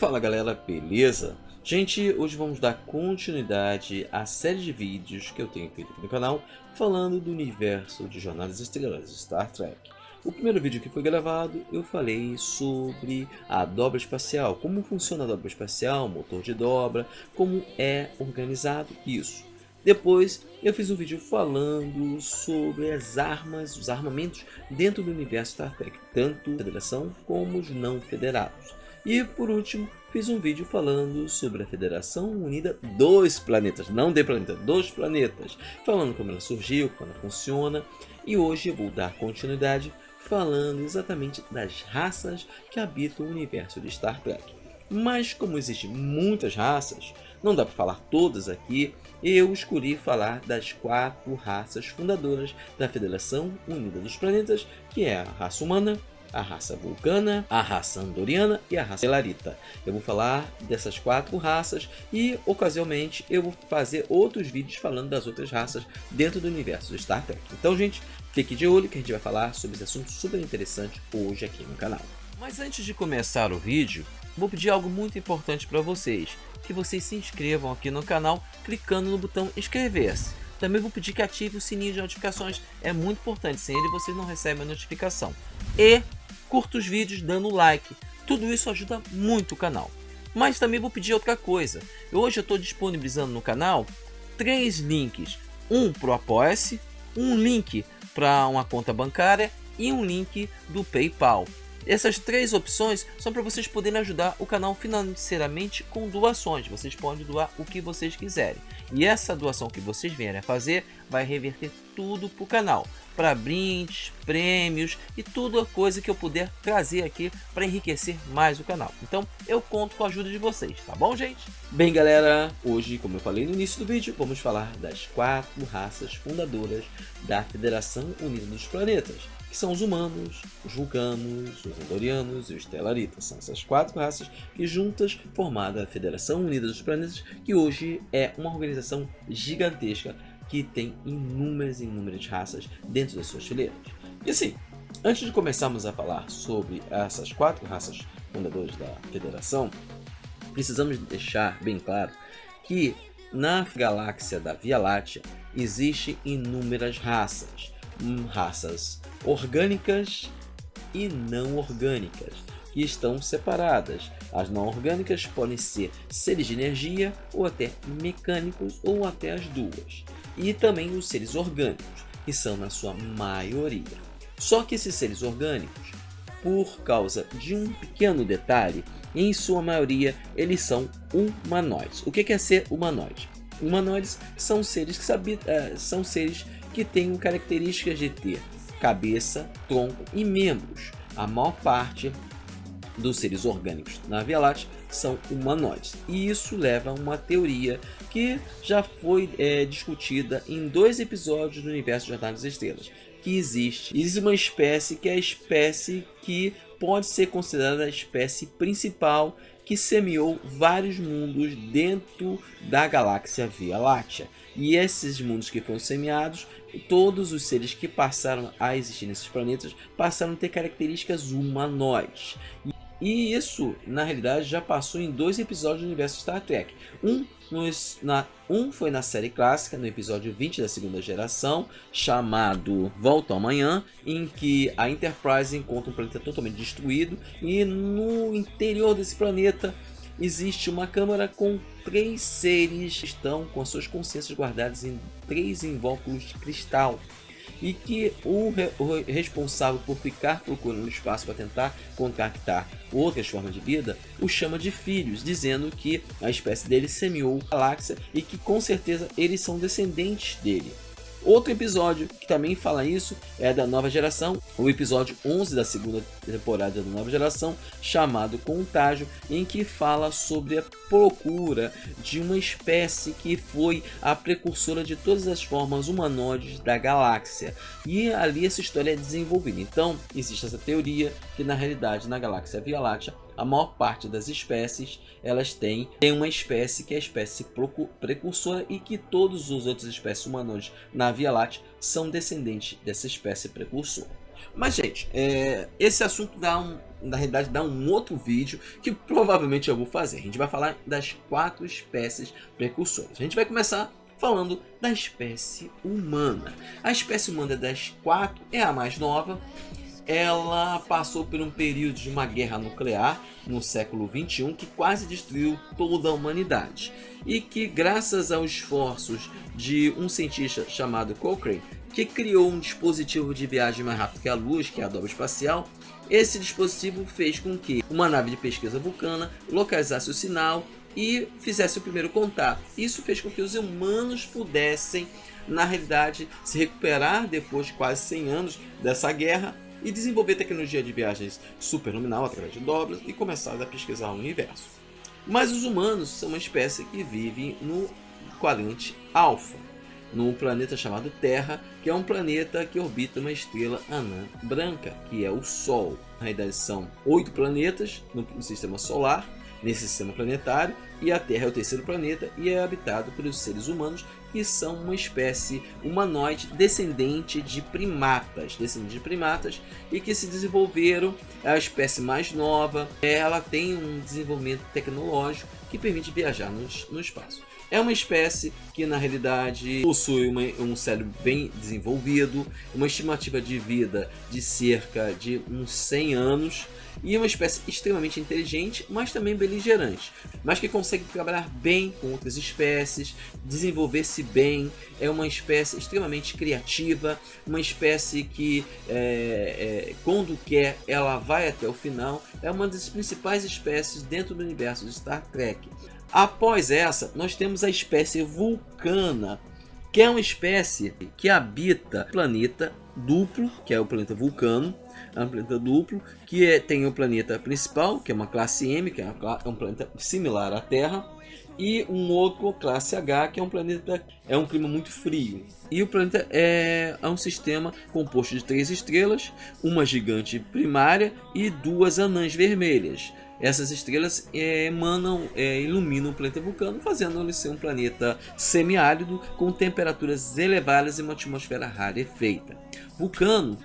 Fala galera, beleza? Gente, hoje vamos dar continuidade à série de vídeos que eu tenho feito aqui no canal falando do universo de Jornadas Estelares, Star Trek. O primeiro vídeo que foi gravado eu falei sobre a dobra espacial, como funciona a dobra espacial, motor de dobra, como é organizado isso. Depois eu fiz um vídeo falando sobre as armas, os armamentos dentro do universo Star Trek, tanto a Federação como os não federados. E por último, fiz um vídeo falando sobre a Federação Unida dos Planetas, não de planeta, dos planetas, falando como ela surgiu, como ela funciona. E hoje eu vou dar continuidade falando exatamente das raças que habitam o universo de Star Trek. Mas como existem muitas raças, não dá para falar todas aqui, eu escolhi falar das 4 raças fundadoras da Federação Unida dos Planetas, que é a raça humana, a raça vulcana, a raça andoriana e a raça telarita. Eu vou falar dessas 4 raças e ocasionalmente eu vou fazer outros vídeos falando das outras raças dentro do universo do Star Trek. Então gente, fique de olho que a gente vai falar sobre esse assunto super interessante hoje aqui no canal. Mas antes de começar o vídeo, vou pedir algo muito importante para vocês, que vocês se inscrevam aqui no canal clicando no botão inscrever-se. Também vou pedir que ative o sininho de notificações, é muito importante, sem ele vocês não recebem a notificação. E curta os vídeos dando like, tudo isso ajuda muito o canal. Mas também vou pedir outra coisa, hoje eu estou disponibilizando no canal 3 links, um para o Apoia-se, um link para uma conta bancária e um link do PayPal. Essas 3 opções são para vocês poderem ajudar o canal financeiramente com doações. Vocês podem doar o que vocês quiserem. E essa doação que vocês vierem a fazer vai reverter tudo para o canal. Para brindes, prêmios e toda coisa que eu puder trazer aqui para enriquecer mais o canal. Então eu conto com a ajuda de vocês, tá bom gente? Bem galera, hoje como eu falei no início do vídeo, vamos falar das 4 raças fundadoras da Federação Unida dos Planetas. Que são os humanos, os vulcanos, os andorianos e os telaritas. São essas 4 raças que juntas formaram a Federação Unida dos Planetas, que hoje é uma organização gigantesca que tem inúmeras raças dentro das suas fileiras. E assim, antes de começarmos a falar sobre essas 4 raças fundadoras da Federação, precisamos deixar bem claro que na galáxia da Via Láctea existem inúmeras raças. Raças orgânicas e não orgânicas, que estão separadas. As não orgânicas podem ser seres de energia, ou até mecânicos, ou até as duas. E também os seres orgânicos, que são na sua maioria. Só que esses seres orgânicos, por causa de um pequeno detalhe, em sua maioria eles são humanoides. O que é ser humanoide? Humanoides são seres que têm características de ter cabeça, tronco e membros. A maior parte dos seres orgânicos na Via Láctea são humanoides. E isso leva a uma teoria que já foi discutida em 2 episódios do universo de Jornada das Estrelas. Que existe uma espécie que é a espécie que pode ser considerada a espécie principal que semeou vários mundos dentro da galáxia Via Láctea. E esses mundos que foram semeados, todos os seres que passaram a existir nesses planetas passaram a ter características humanoides. E isso, na realidade, já passou em 2 episódios do universo Star Trek. Um foi na série clássica, no episódio 20 da segunda geração, chamado Volta ao Amanhã, em que a Enterprise encontra um planeta totalmente destruído e no interior desse planeta existe uma câmara com 3 seres que estão com as suas consciências guardadas em 3 invólucros de cristal. E que o responsável por ficar procurando espaço para tentar contactar outras formas de vida o chama de filhos, dizendo que a espécie dele semeou a galáxia e que com certeza eles são descendentes dele. Outro episódio que também fala isso é da Nova Geração, o episódio 11 da segunda temporada da Nova Geração, chamado Contágio, em que fala sobre a procura de uma espécie que foi a precursora de todas as formas humanoides da galáxia. E ali essa história é desenvolvida. Então, existe essa teoria que na realidade na galáxia Via Láctea a maior parte das espécies elas têm uma espécie que é a espécie precursora e que todos os outros espécies humanoides na Via Láctea são descendentes dessa espécie precursora. Mas, gente, esse assunto na realidade dá um outro vídeo que provavelmente eu vou fazer. A gente vai falar das 4 espécies precursoras. A gente vai começar falando da espécie humana. A espécie humana das 4 é a mais nova. Ela passou por um período de uma guerra nuclear no século XXI que quase destruiu toda a humanidade. E que, graças aos esforços de um cientista chamado Cochrane, que criou um dispositivo de viagem mais rápido que a luz, que é a dobra espacial, esse dispositivo fez com que uma nave de pesquisa vulcana localizasse o sinal e fizesse o primeiro contato. Isso fez com que os humanos pudessem, na realidade, se recuperar depois de quase 100 anos dessa guerra e desenvolver tecnologia de viagens superluminal através de dobras e começar a pesquisar o universo. Mas os humanos são uma espécie que vive no quadrante alfa, num planeta chamado Terra, que é um planeta que orbita uma estrela anã branca, que é o Sol. Na realidade são 8 planetas no sistema solar, nesse sistema planetário, e a Terra é o terceiro planeta e é habitado pelos seres humanos, que são uma espécie humanoide descendente de primatas, e que se desenvolveram. A espécie mais nova, ela tem um desenvolvimento tecnológico que permite viajar no espaço. É uma espécie que na realidade possui um cérebro bem desenvolvido, uma estimativa de vida de cerca de uns 100 anos, e é uma espécie extremamente inteligente, mas também beligerante, mas que consegue trabalhar bem com outras espécies, desenvolver-se bem. É uma espécie extremamente criativa, uma espécie que quando quer ela vai até o final. É uma das principais espécies dentro do universo de Star Trek. Após essa, nós temos a espécie vulcana, que é uma espécie que habita o planeta duplo, que é o planeta Vulcano. É um planeta duplo, que tem o planeta principal, que é uma classe M, que é um planeta similar à Terra, e um outro classe H, que é um planeta, é um clima muito frio. E o planeta é um sistema composto de 3 estrelas, uma gigante primária e 2 anãs vermelhas. Essas estrelas iluminam o planeta Vulcano, fazendo-ele ser um planeta semiárido com temperaturas elevadas e uma atmosfera rarefeita. Vulcano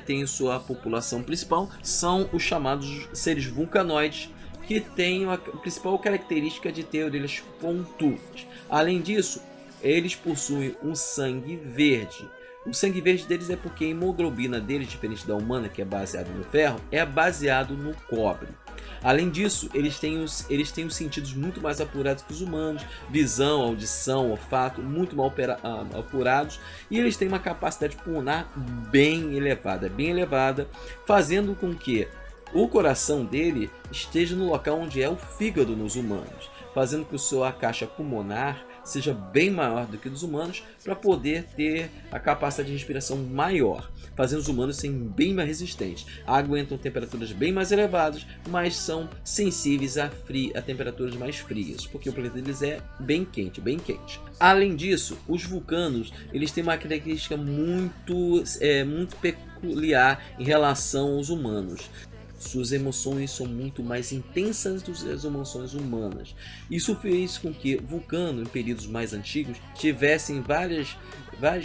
tem sua população principal, são os chamados seres vulcanoides, que têm a principal característica de ter orelhas pontudas. Além disso, eles possuem um sangue verde. O sangue verde deles é porque a hemoglobina deles, diferente da humana, que é baseada no ferro, é baseado no cobre. Além disso, eles têm os sentidos muito mais apurados que os humanos, visão, audição, olfato, muito mal apurados, e eles têm uma capacidade pulmonar bem elevada, fazendo com que o coração dele esteja no local onde é o fígado nos humanos, fazendo com que sua caixa pulmonar seja bem maior do que dos humanos, para poder ter a capacidade de respiração maior, fazendo os humanos serem bem mais resistentes. Aguentam temperaturas bem mais elevadas, mas são sensíveis a temperaturas mais frias, porque o planeta deles é bem quente. Além disso, os vulcanos eles têm uma característica muito peculiar em relação aos humanos. Suas emoções são muito mais intensas do que as emoções humanas. Isso fez com que Vulcano, em períodos mais antigos, tivessem vários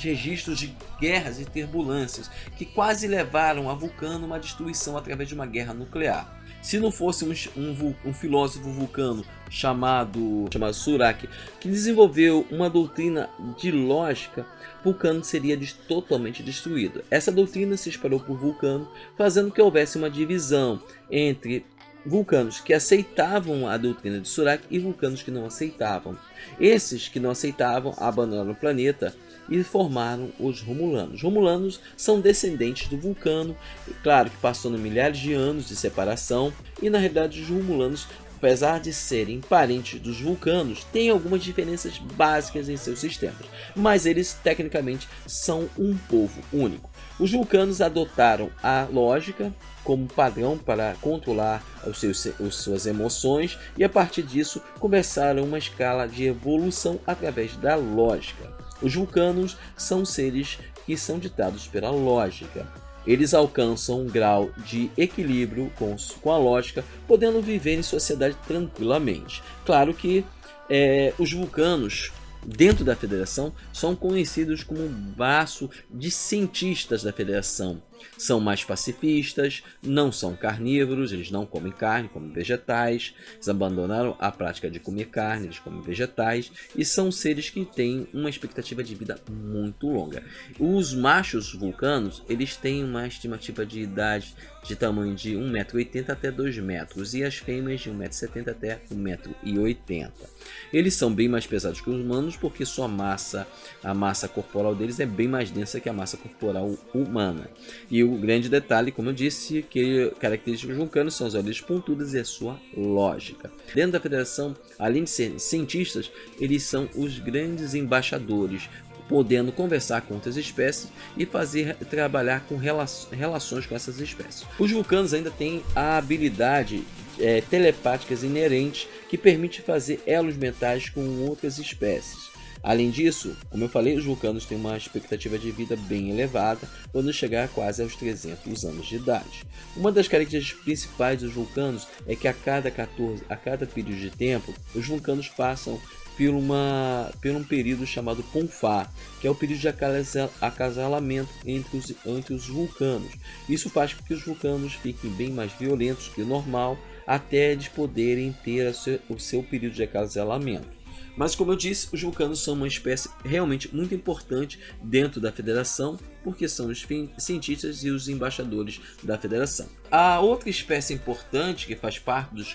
registros de guerras e turbulências que quase levaram a Vulcano a uma destruição através de uma guerra nuclear. Se não fosse um filósofo vulcano chamado Surak, que desenvolveu uma doutrina de lógica, Vulcano seria totalmente destruído. Essa doutrina se espalhou por Vulcano, fazendo que houvesse uma divisão entre vulcanos que aceitavam a doutrina de Surak e vulcanos que não aceitavam. Esses que não aceitavam abandonaram o planeta e formaram os Romulanos. Os Romulanos são descendentes do Vulcano, claro que passando milhares de anos de separação, e na realidade os Romulanos, apesar de serem parentes dos vulcanos, têm algumas diferenças básicas em seus sistemas, mas eles tecnicamente são um povo único. Os vulcanos adotaram a lógica como padrão para controlar suas emoções, e a partir disso começaram uma escala de evolução através da lógica. Os vulcanos são seres que são ditados pela lógica. Eles alcançam um grau de equilíbrio com a lógica, podendo viver em sociedade tranquilamente. Claro que os vulcanos, dentro da Federação, são conhecidos como um braço de cientistas da Federação. São mais pacifistas, não são carnívoros, eles não comem carne, comem vegetais, eles abandonaram a prática de comer carne, eles comem vegetais e são seres que têm uma expectativa de vida muito longa. Os machos vulcanos, eles têm uma estimativa de idade de tamanho de 1,80 m até 2 metros e as fêmeas de 1,70 m até 1,80 m. Eles são bem mais pesados que os humanos porque a massa corporal deles é bem mais densa que a massa corporal humana. E o grande detalhe, como eu disse, que características vulcanos são as orelhas pontudas e a sua lógica. Dentro da federação, além de serem cientistas, eles são os grandes embaixadores, podendo conversar com outras espécies e trabalhar com relações com essas espécies. Os vulcanos ainda têm a habilidade telepáticas inerentes que permite fazer elos mentais com outras espécies. Além disso, como eu falei, os vulcanos têm uma expectativa de vida bem elevada, podendo chegar quase aos 300 anos de idade. Uma das características principais dos vulcanos é que a cada período de tempo, os vulcanos passam por um período chamado Ponfar, que é o período de acasalamento entre os vulcanos. Isso faz com que os vulcanos fiquem bem mais violentos que o normal, até eles poderem ter o seu período de acasalamento. Mas como eu disse, os vulcanos são uma espécie realmente muito importante dentro da federação, porque são os cientistas e os embaixadores da federação. A outra espécie importante que faz parte dos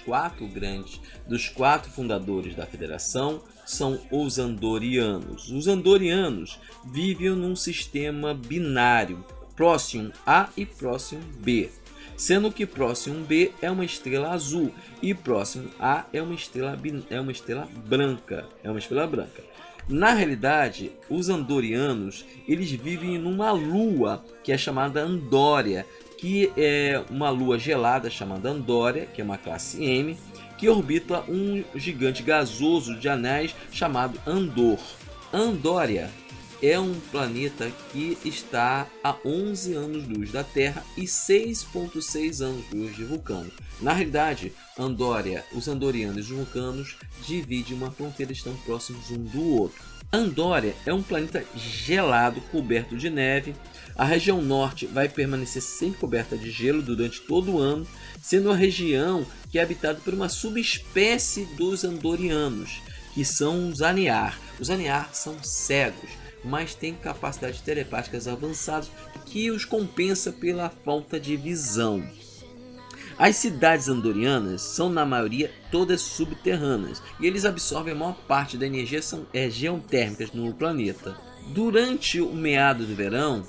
quatro fundadores da federação são os Andorianos. Os Andorianos vivem num sistema binário, Próximo A e Próximo B. Sendo que Próximo B é uma estrela azul e Próximo A é uma estrela branca. Na realidade, os Andorianos eles vivem numa lua que é chamada Andória, que é uma lua gelada chamada Andória, que é uma classe M, que orbita um gigante gasoso de anéis chamado Andor. Andória é um planeta que está a 11 anos-luz da Terra e 6,6 anos-luz de Vulcano. Na realidade, Andória, os Andorianos e os Vulcanos dividem uma fronteira e estão próximos um do outro. Andória é um planeta gelado, coberto de neve. A região norte vai permanecer sempre coberta de gelo durante todo o ano, sendo uma região que é habitada por uma subespécie dos Andorianos, que são os Aniar. Os Aniar são cegos, mas têm capacidades telepáticas avançadas que os compensa pela falta de visão. As cidades andorianas são, na maioria, todas subterrâneas e eles absorvem a maior parte da energia geotérmicas no planeta. Durante o meado do verão,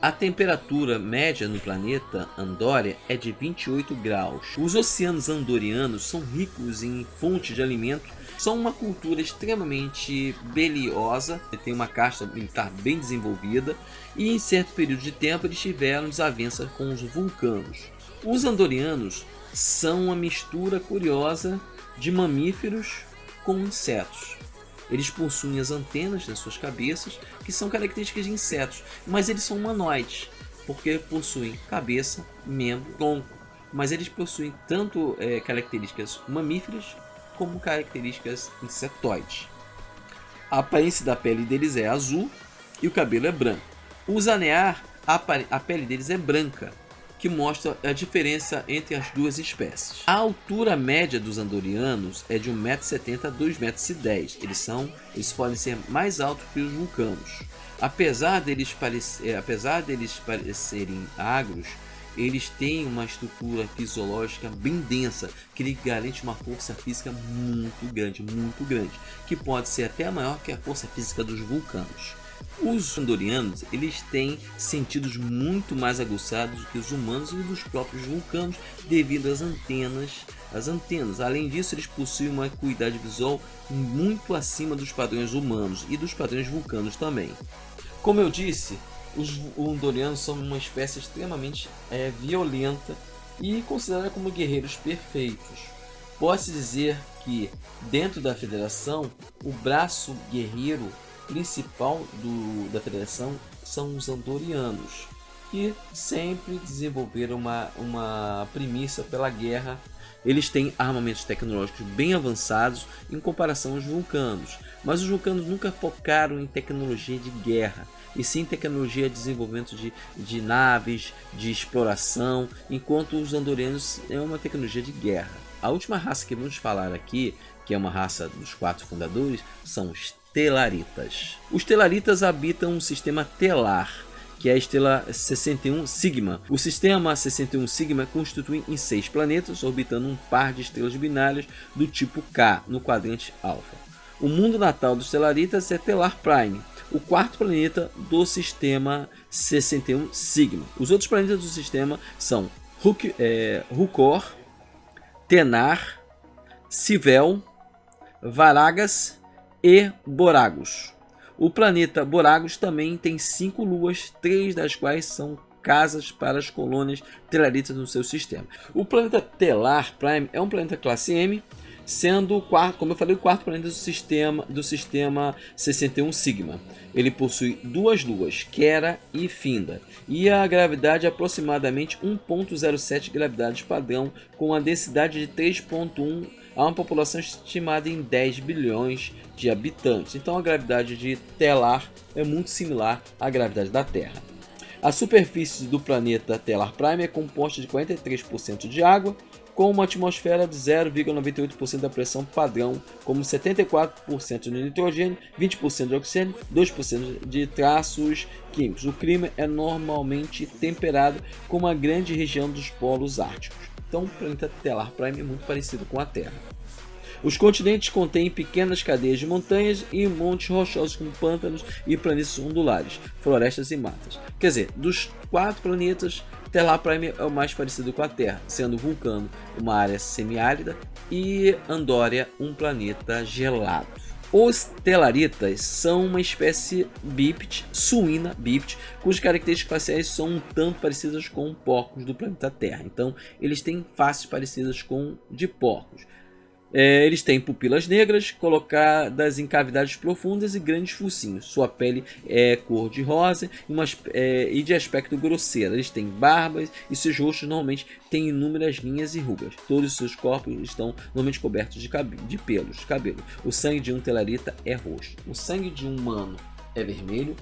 a temperatura média no planeta Andória é de 28 graus. Os oceanos andorianos são ricos em fontes de alimento, são uma cultura extremamente beliosa, tem uma casta militar bem desenvolvida e em certo período de tempo eles tiveram desavença com os vulcanos. Os andorianos são uma mistura curiosa de mamíferos com insetos. Eles possuem as antenas nas suas cabeças, que são características de insetos, mas eles são humanoides, porque possuem cabeça, membro, tronco, mas eles possuem tanto características mamíferas como características insetoides. A aparência da pele deles é azul e o cabelo é branco. Os Aniar, a pele deles é branca, que mostra a diferença entre as duas espécies. A altura média dos andorianos é de 1,70 m a 2,10 m. Eles podem ser mais altos que os vulcanos. Apesar deles parecerem agros, eles têm uma estrutura fisiológica bem densa, que lhe garante uma força física muito grande, que pode ser até maior que a força física dos vulcanos. Os andorianos eles têm sentidos muito mais aguçados do que os humanos e dos próprios vulcanos devido às antenas. Além disso, eles possuem uma acuidade visual muito acima dos padrões humanos e dos padrões vulcanos também. Como eu disse, os andorianos são uma espécie extremamente violenta e considerada como guerreiros perfeitos. Pode-se dizer que dentro da federação o braço guerreiro principal da federação são os andorianos. que sempre desenvolveram uma premissa pela guerra. Eles têm armamentos tecnológicos bem avançados em comparação aos vulcanos, mas os vulcanos nunca focaram em tecnologia de guerra, e sim tecnologia de desenvolvimento de naves, de exploração, enquanto os andorianos é uma tecnologia de guerra. A última raça que vamos falar aqui, que é uma raça dos 4 fundadores, são os Telaritas. Os Telaritas habitam um sistema telar, que é a estrela 61 Sigma. O sistema 61 Sigma constitui em 6 planetas, orbitando um par de estrelas binárias do tipo K, no quadrante alfa. O mundo natal dos Telaritas é Telar Prime, o 4º planeta do sistema 61 Sigma. Os outros planetas do sistema são Rukor, Tenar, Sivel, Varagas e Boragos. O planeta Boragos também tem 5 luas, 3 das quais são casas para as colônias telaritas no seu sistema. O planeta Telar Prime é um planeta classe M, sendo o quarto, como eu falei, o 4º planeta do sistema 61 Sigma. Ele possui 2 luas, Quera e Finda, e a gravidade é aproximadamente 1,07 gravidade padrão, com a densidade de 3,1, a uma população estimada em 10 bilhões de habitantes. Então a gravidade de Telar é muito similar à gravidade da Terra. A superfície do planeta Telar Prime é composta de 43% de água, com uma atmosfera de 0,98% da pressão padrão, como 74% de nitrogênio, 20% de oxigênio, 2% de traços químicos. O clima é normalmente temperado, com uma grande região dos polos árticos. Então o planeta Telar Prime é muito parecido com a Terra. Os continentes contêm pequenas cadeias de montanhas e montes rochosos como pântanos e planícies ondulares, florestas e matas. Quer dizer, dos 4 planetas, Telar Prime é o mais parecido com a Terra, sendo Vulcano uma área semiárida e Andória um planeta gelado. Os Telaritas são uma espécie bípede, suína bípede, cujas características faciais são um tanto parecidas com porcos do planeta Terra. Então, eles têm faces parecidas com de porcos. Eles têm pupilas negras colocadas em cavidades profundas e grandes focinhos. Sua pele é cor de rosa e de aspecto grosseiro. Eles têm barbas e seus rostos normalmente têm inúmeras linhas e rugas. Todos os seus corpos estão normalmente cobertos de pelos, cabelo. O sangue de um Telarita é roxo. O sangue de um humano é vermelho.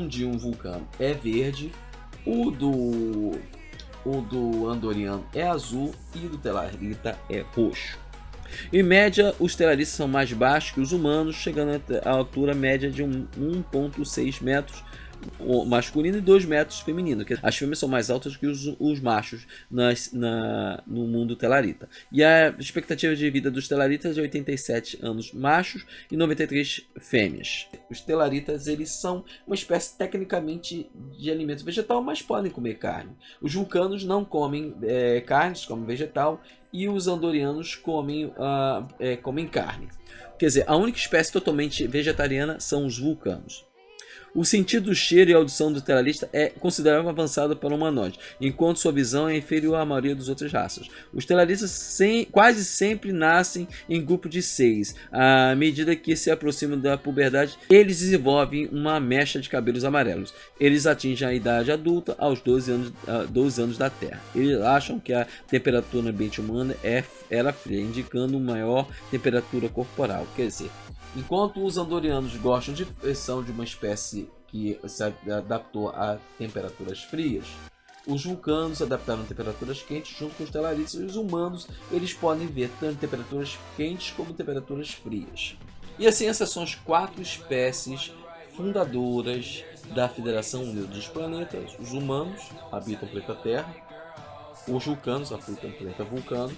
De um vulcano é verde. O do andoriano é azul e o do Telarita é roxo. Em média, os telaritas são mais baixos que os humanos, chegando à altura média de 1,6 metros masculino e 2 metros feminino. As fêmeas são mais altas que os machos no mundo telarita. E a expectativa de vida dos telaritas é 87 anos machos e 93 fêmeas. Os telaritas eles são uma espécie tecnicamente de alimento vegetal, mas podem comer carne. Os vulcanos não comem carnes, comem vegetal, e os andorianos comem carne. Quer dizer, a única espécie totalmente vegetariana são os vulcanos. O sentido do cheiro e a audição do telarita é considerável avançado para o humanoide, enquanto sua visão é inferior à maioria das outras raças. Os telaritas quase sempre nascem em grupo de 6. À medida que se aproximam da puberdade, eles desenvolvem uma mecha de cabelos amarelos. Eles atingem a idade adulta aos 12 anos da Terra. Eles acham que a temperatura no ambiente humano era fria, indicando maior temperatura corporal. Quer dizer, enquanto os andorianos são de uma espécie que se adaptou a temperaturas frias, os vulcanos se adaptaram a temperaturas quentes junto com os telaritas, e os humanos eles podem ver tanto temperaturas quentes como temperaturas frias. E assim, essas são as 4 espécies fundadoras da Federação Unida dos Planetas. Os humanos habitam o planeta Terra, os vulcanos habitam o planeta Vulcano,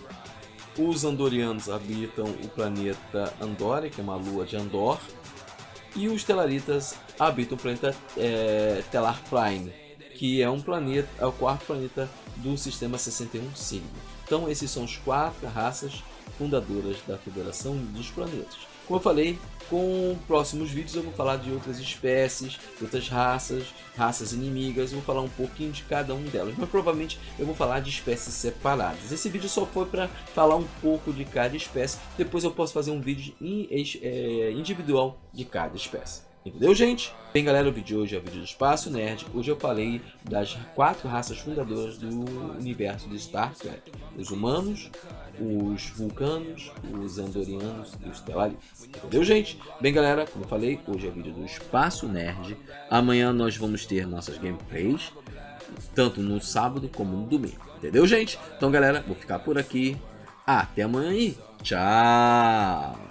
os andorianos habitam o planeta Andória, que é uma lua de Andor, e os telaritas habitam o planeta Telar Prime, que é o 4º planeta do sistema 61 Sigma. Então esses são as 4 raças fundadoras da Federação dos Planetas. Como eu falei, com próximos vídeos eu vou falar de outras espécies, de outras raças inimigas, vou falar um pouquinho de cada um delas, mas provavelmente eu vou falar de espécies separadas. Esse vídeo só foi para falar um pouco de cada espécie, depois eu posso fazer um vídeo individual de cada espécie. Entendeu, gente? Bem, galera, o vídeo de hoje é o vídeo do Espaço Nerd. Hoje eu falei das 4 raças fundadoras do universo de Star Trek. Os humanos, os vulcanos, os andorianos e os telarians. Entendeu, gente? Bem, galera, como eu falei, hoje é o vídeo do Espaço Nerd. Amanhã nós vamos ter nossas gameplays, tanto no sábado como no domingo. Entendeu, gente? Então, galera, vou ficar por aqui. Até amanhã e tchau!